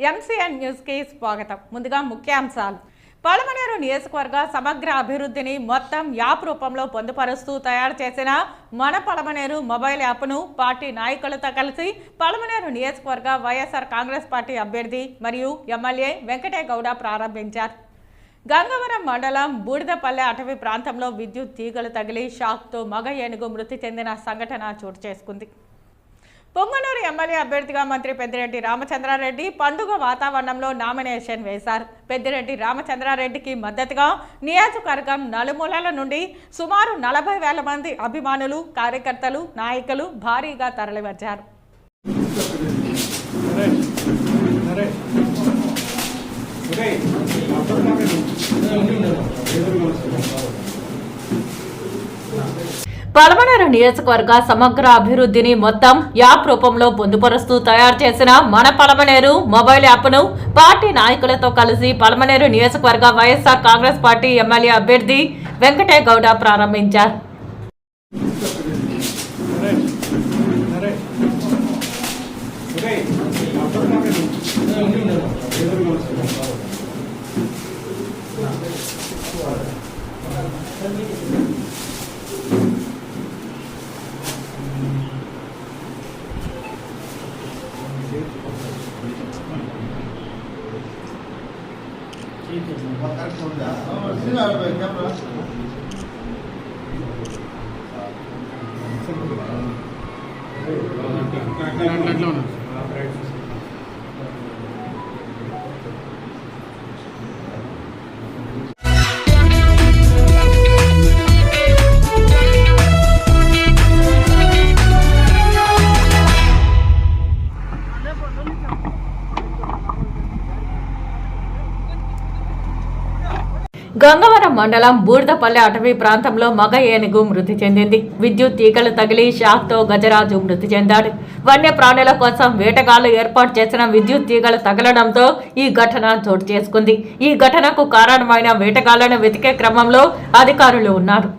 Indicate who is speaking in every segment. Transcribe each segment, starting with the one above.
Speaker 1: MCN news కి స్వాగతం. ముందుగా ముఖ్యాంశాలు. పలమనేరు నియోజకవర్గ సమగ్ర అభివృద్ధిని మొత్తం యాప్ రూపంలో పొందుపరుస్తూ తయారు చేసిన మన పలమనేరు మొబైల్ యాప్ను పార్టీ నాయకులతో కలిసి పలమనేరు నియోజకవర్గ వైఎస్ఆర్ కాంగ్రెస్ పార్టీ అభ్యర్థి మరియు ఎమ్మెల్యే వెంకటేగౌడ ప్రారంభించారు. గంగవరం మండలం బూడిదపల్లె అటవీ ప్రాంతంలో విద్యుత్ తీగలు తగిలి షాక్తో మగ ఏనుగు మృతి చెందిన సంఘటన చోటు చేసుకుంది. పొంగనూరు ఎమ్మెల్యే అభ్యర్థిగా మంత్రి పెద్దిరెడ్డి రామచంద్రారెడ్డి పండుగ వాతావరణంలో నామినేషన్ వేశారు. పెద్దిరెడ్డి రామచంద్రారెడ్డికి మద్దతుగా నియోజకవర్గం నలుమూలల నుండి సుమారు 40,000 మంది అభిమానులు, కార్యకర్తలు, నాయకులు భారీగా తరలివచ్చారు. పలమనేరు నియోజకవర్గ సమగ్ర అభివృద్ధిని మొత్తం యాప్ రూపంలో పొందుపరుస్తూ తయారు చేసిన మన పలమనేరు మొబైల్ యాప్ను పార్టీ నాయకులతో కలిసి పలమనేరు నియోజకవర్గ వైఎస్ఆర్ కాంగ్రెస్ పార్టీ ఎమ్మెల్యే అభ్యర్థి వెంకటేగౌడ ప్రారంభించారు. గంగవరం మండలం బూడిదపల్లె అటవీ ప్రాంతంలో మగ ఏనుగు మృతి చెందింది. విద్యుత్ తీగలు తగిలి షాక్తో గజరాజు మృతి చెందాడు. వన్యప్రాణుల కోసం వేటగాళ్లు ఏర్పాటు చేసిన విద్యుత్ తీగలు తగలడంతో ఈ ఘటన చోటు చేసుకుంది. ఈ ఘటనకు కారణమైన వేటగాళ్లను వెతికే క్రమంలో అధికారులు ఉన్నారు.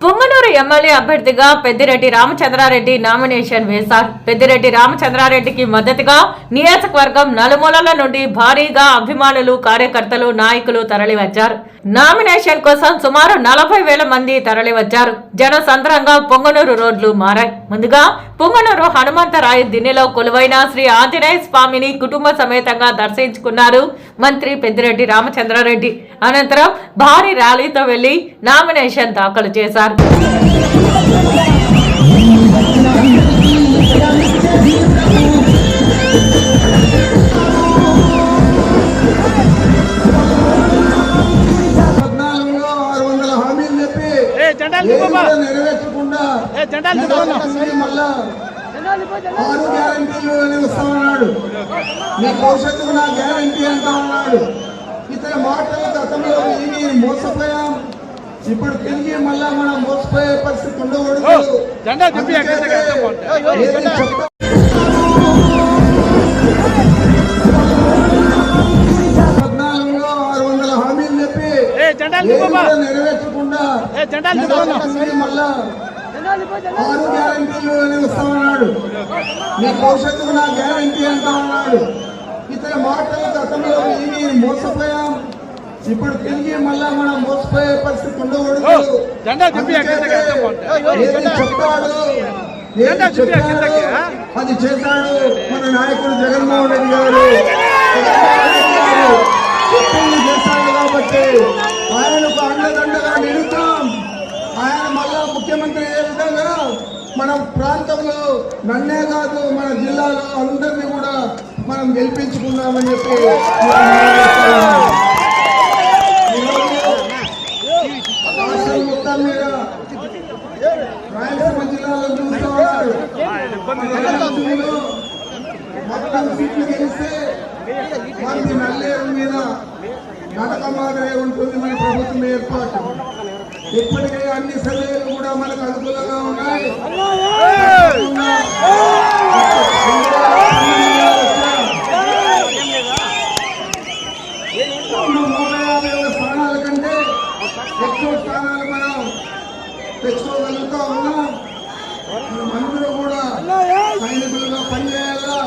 Speaker 1: పొంగనూరు ఎమ్మెల్యే అభ్యర్థిగా పెద్దిరెడ్డి రామచంద్రారెడ్డి నామినేషన్ వేశారు. పెద్దిరెడ్డి రామచంద్రారెడ్డికి మద్దతుగా నియోజకవర్గం నలుమూలల నుండి భారీగా అభిమానులు, కార్యకర్తలు, నాయకులు తరలివచ్చారు. నామినేషన్ కోసం సుమారు 40,000 మంది తరలివచ్చారు. జనసంద్రంగా పొంగనూరు రోడ్లు మారాయి. ముందుగా పొంగనూరు హనుమంతరాయ దిన్నెలో కొలువైన శ్రీ ఆంజనేయ స్వామిని కుటుంబ సమేతంగా దర్శించుకున్నారు మంత్రి పెద్దిరెడ్డి రామచంద్రారెడ్డి. అనంతరం భారీ ర్యాలీతో వెళ్లి నామినేషన్ దాఖలు చేశారు.
Speaker 2: నెరవేర్చకుండా మీ భవిష్యత్తుకు నా గ్యారంటీ అంటా ఉన్నాడు. ఇతర మాటలు గతంలో మోసపోయాం, ఇప్పుడు తిరిగి మళ్ళా మనం మోసపోయే పరిస్థితి ఉండకూడదు. మళ్ళా 6 గ్యారంటీలు అని వస్తామన్నాడు. మీ భవిష్యత్తుకు నా గ్యారంటీ అంటామన్నాడు. ఇతర మాటలు గతంలో విని మోసపోయాం. ఇప్పుడు తిరిగి మళ్ళా మనం మోసపోయే పరిస్థితి ఉండకూడదు. ఏది చెప్తాడు అది చేశాడు మన నాయకుడు జగన్మోహన్ రెడ్డి గారు. చెప్పింది చేశాడు కాబట్టి ఆయనకు అండదండగా నిలుద్దాం. ఆయన మళ్ళా ముఖ్యమంత్రి అయ్యే విధంగా మన ప్రాంతంలో నన్నే కాదు మన జిల్లాలో అందరినీ కూడా మనం గెలిపించుకుందామని చెప్పి రాష్ట్రం మొత్తం మీద రాయలసీమ జిల్లాలో చూస్తూ ఉన్నారు. మొత్తం సీట్లు గెలిస్తే మనకి నల్లేరు మీద నడక మాదిరే ఉంటుంది మన ప్రభుత్వం ఏర్పాటు. ఇప్పటికే అన్ని సర్వేలు కూడా మనకు అనుకూలంగా ఉన్నాయి. 150 స్థానాల కంటే ఎక్కువ స్థానాలు మనం తెచ్చుకోగలుగుతా ఉన్నాం. మనమందరూ కూడా సైనికులుగా పనిచేయాలా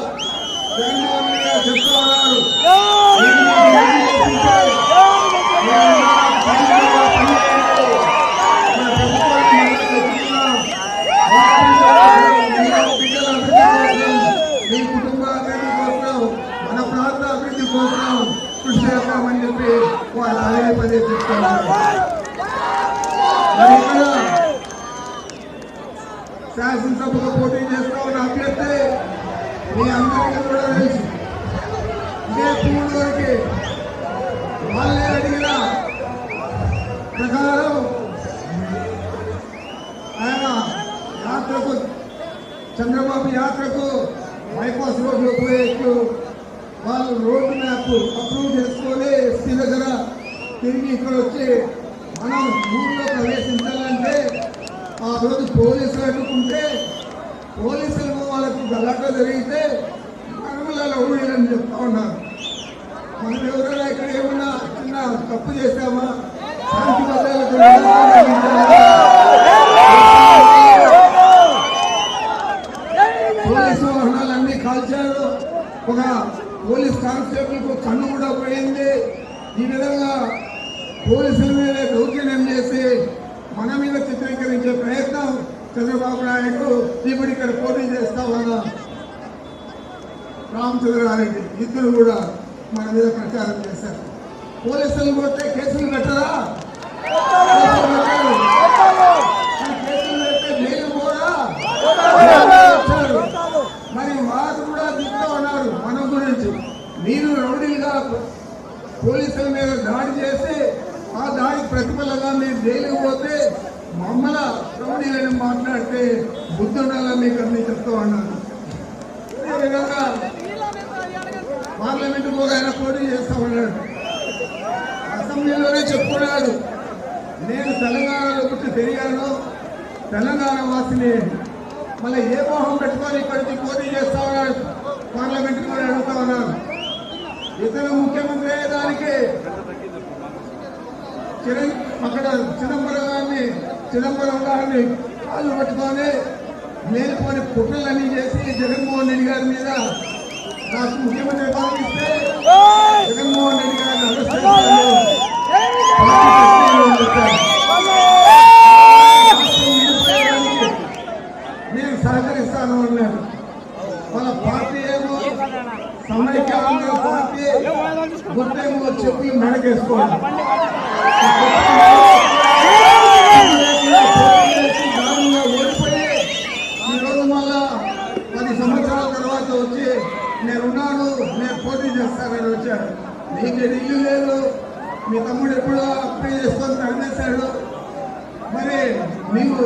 Speaker 2: జగన్మోహన్ రెడ్డి గారు చెప్తా ఉన్నారు. మీ కుటుంబ అభివృద్ధి కోసం మన ప్రాంత అభివృద్ధి కోసం కృషి చేస్తామని చెప్పి వాళ్ళు అదే పదే చెప్తున్నారు. శాసనసభకు పోటీ చేస్తా ఉన్న అభ్యర్థి మీ అందరికీ కూడా తెలుసు. ఇదే పూర్వకి వాళ్ళే అడిగిన ప్రకారం ఆయన యాత్రకు చంద్రబాబు యాత్రకు బైపాస్ రోడ్లో పోయేట్టు వాళ్ళు రోడ్డు మ్యాప్ అప్రూవ్ చేసుకొని ఎస్పీ దగ్గర తిరిగి ఇక్కడ వచ్చి మనం ఊళ్ళో ప్రవేశించాలంటే ఆ రోజు పోలీసులు అడ్డుకుంటే పోలీసులు వాళ్ళకు గలాట జరిగితే మనముల ఊళ్ళని చెప్తా ఉన్నారు. మనం ఎవరైనా ఇక్కడ ఏమన్నా చిన్న తప్పు చేశామా శాంతి భద్రతలకు పోలీసు వాహనాలన్నీ కాల్చారు. ఒక పోలీస్ కానిస్టేబుల్ కు కన్ను కూడా పోయింది. ఈ విధంగా పోలీసుల మీద దౌర్జన్యం చేసి మన మీద చిత్రీకరించే ప్రయత్నం చంద్రబాబు నాయుడు ఇప్పుడు ఇక్కడ పోటీ చేస్తా ఉన్నా రామచంద్రారెడ్డి ఇద్దరు కూడా మన మీద ప్రచారం చేశారు. పోలీసులు పోతే కేసులు పెట్టరా? కేసులు పెడితే జైలు పోరా? మరి వారు కూడా దిగుతూ ఉన్నారు మన గురించి. మీరు రౌడీలుగా పోలీసుల మీద దాడి చేసి ఆ దాడికి ప్రతిఫలంగా మీరు జైలుకు పోతే మమ్మల్ని రౌడీలని మాట్లాడితే బుద్ధుండాలా మీకు అన్ని చెప్తూ ఉన్నారు. అదేవిధంగా పార్లమెంటుకు ఒక ఆయన పోటీ చేస్తా ఉన్నాడు. అసెంబ్లీలోనే చెప్పుకున్నాడు, నేను తెలంగాణలో పుట్టి పెరిగాను, తెలంగాణ వాసిని. మళ్ళీ ఏ మోహం పెట్టుకొని ఇక్కడికి పోటీ చేస్తా ఉన్నాడు. పార్లమెంట్ కూడా అడుగుతా ఉన్నాను. ఇతను ముఖ్యమంత్రి అయ్యేదానికి అక్కడ చిదంబరం గారిని కాళ్ళు పట్టుకొని లేనిపోని కుట్రలన్నీ చేసి జగన్మోహన్ రెడ్డి గారి మీద నాకు ముఖ్యమంత్రి భావిస్తే జగన్మోహన్ రెడ్డి గారిని నేను సహకరిస్తాను అన్నాడు. వాళ్ళ పార్టీ ఏమో సమైక్య ఆంధ్ర పార్టీ గుర్తేమో చెప్పి మెడకేసుకోవాలి. ఓడిపోయి ఈరోజు మళ్ళా 10 సంవత్సరాల తర్వాత వచ్చి నేనున్నాను, నేను పోటీ చేస్తానని వచ్చాడు. నీకు ఇల్లు లేదు, మీ తమ్ముడు ఎప్పుడో అప్లై చేసుకొని తరిమేశాడు. మరి నీవు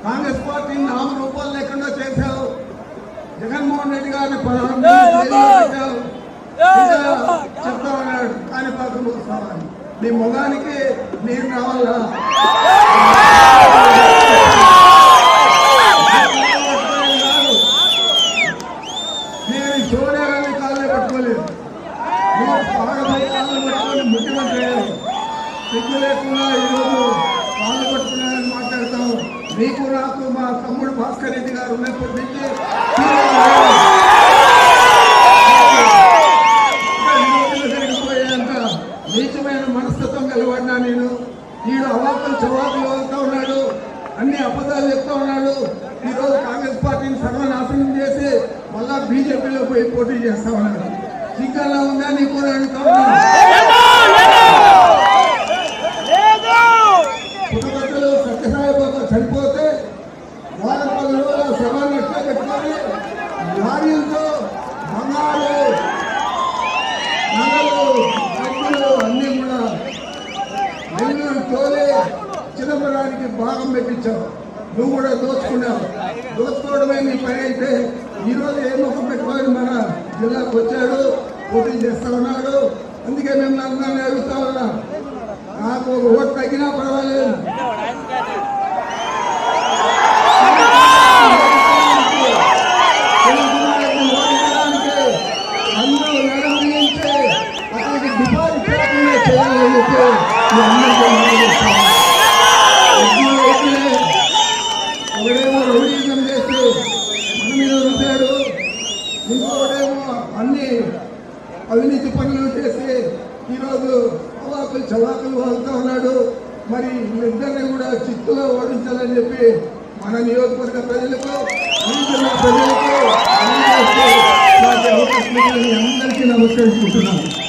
Speaker 2: కాంగ్రెస్ పార్టీని నామరూపాలు లేకుండా చేశావు. జగన్మోహన్ రెడ్డి గారిని 16 చెప్తా ఉన్నాడు కానీ పాత్ర వస్తామని. నీ మొగానికి నేను రావాలా? నేను చూడాలని కాళ్ళే పట్టుకోలేదు. నువ్వు పాడబోయే కాళ్ళు పట్టుకొని ముఖ్యమంత్రి అయ్యావు. సిగ్గు లేకుండా ఈరోజు వాళ్ళు పట్టుకున్నారని మాట్లాడతాం. మీకు నాకు మా తమ్ముడు భాస్కర్ రెడ్డి గారు ఉన్నప్పటి నుంచి జరిగిపోయేంత నీచమైన మనస్తత్వం కలవాడినా నేను. ఈడు అవాకులు చవాకులు అవుతా ఉన్నాడు, అన్ని అబద్ధాలు చెప్తా ఉన్నాడు. ఈరోజు కాంగ్రెస్ పార్టీని సర్వనాశనం చేసి మళ్ళా బీజేపీలో పోయి పోటీ చేస్తా ఉన్నాడు. సిగ్గాలా ఉందా నీకు కూడా అడుగుతా ఉన్నాను. పుట్టగొట్టలు సత్యసాయిబాబా చనిపోతే వారం 10 రోజుల శవాన్ని ఎట్లా పెట్టుకొని లారీలతో బంగారు నగలు డబ్బులు అన్నీ కూడా నెల్లూరు తోలి చిదంబరానికి భాగం పెట్టించావు. నువ్వు కూడా దోచుకున్నావు. దోచుకోవడమే నీ పని అయితే ఈరోజు ఏ ముఖం పెట్టుకొని మన జిల్లాకు వచ్చాడు, పోటీ చేస్తా ఉన్నాడు. అందుకే మేము అందరినీ అడుగుతా ఉన్నాం, నాకు ఒక ఓటు తగ్గినా పర్వాలేదు, అందరూ నడవడించే అతనికి డిపాజిట్ చేయకుండా చేయాలని చెప్పి ఒకడేమో రౌడీజం చేసి మన మీద ఉంటాడు, ఇంకొకడేమో అన్ని అవినీతి పనులు చేసి ఈరోజు అవాకులు చవాకులు వాడుతూ ఉన్నాడు. మరి వీళ్ళిద్దరిని కూడా చిత్తులో ఓడించాలని చెప్పి మన నియోజకవర్గ ప్రజలకు, ఈ జిల్లా ప్రజలకు అందరికీ నమస్కరించుకుంటున్నాను.